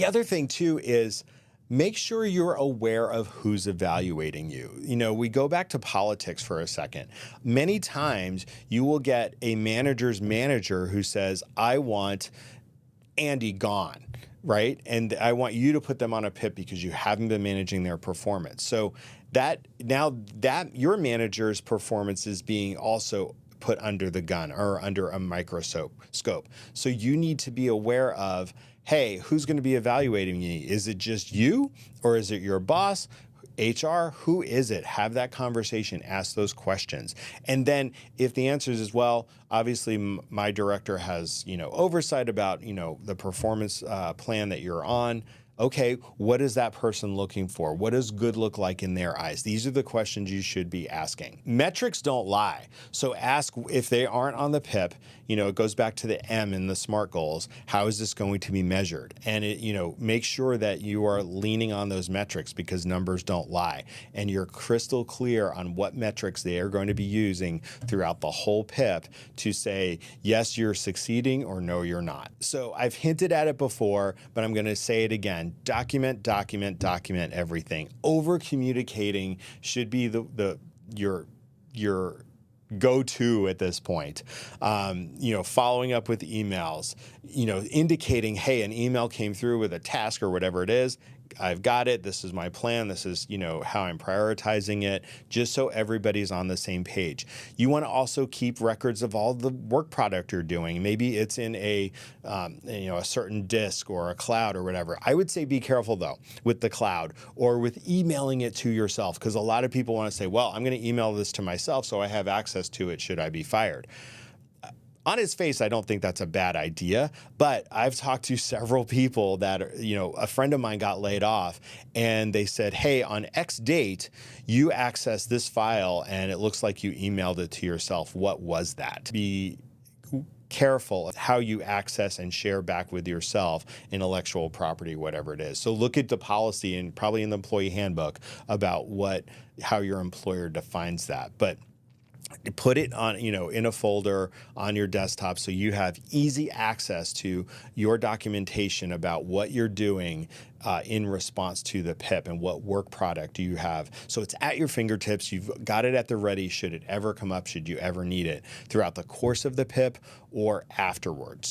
The other thing too is make sure you're aware of who's evaluating you. We go back to politics for a second. Many times you will get a manager's manager who says, I want Andy gone, right? And I want you to put them on a PIP because you haven't been managing their performance. So that now that your manager's performance is being also put under the gun or under a microscope. So you need to be aware of, hey, who's going to be evaluating me? Is it just you or is it your boss? HR, who is it? Have that conversation, ask those questions. And then if the answer is, well, obviously my director has, oversight about, the performance plan that you're on. Okay, what is that person looking for? What does good look like in their eyes? These are the questions you should be asking. Metrics don't lie. So ask if they aren't on the PIP, it goes back to the M in the SMART goals. How is this going to be measured? And make sure that you are leaning on those metrics because numbers don't lie. And you're crystal clear on what metrics they are going to be using throughout the whole PIP to say, yes, you're succeeding or no, you're not. So I've hinted at it before, but I'm going to say it again. Document everything. Over communicating should be your go-to at this point. Following up with emails, indicating, hey, an email came through with a task or whatever it is. I've got it. This is my plan. This is, how I'm prioritizing it, just so everybody's on the same page. You want to also keep records of all the work product you're doing. Maybe it's in a certain disk or a cloud or whatever. I would say be careful though with the cloud or with emailing it to yourself, because a lot of people want to say, well, I'm going to email this to myself so I have access to it should I be fired. On its face, I don't think that's a bad idea, but I've talked to several people that, a friend of mine got laid off and they said, hey, on X date, you accessed this file and it looks like you emailed it to yourself. What was that? Be careful of how you access and share back with yourself intellectual property, whatever it is. So look at the policy and probably in the employee handbook about how your employer defines that. But put it on, in a folder on your desktop so you have easy access to your documentation about what you're doing in response to the PIP and what work product do you have. So it's at your fingertips. You've got it at the ready should it ever come up, should you ever need it throughout the course of the PIP or afterwards.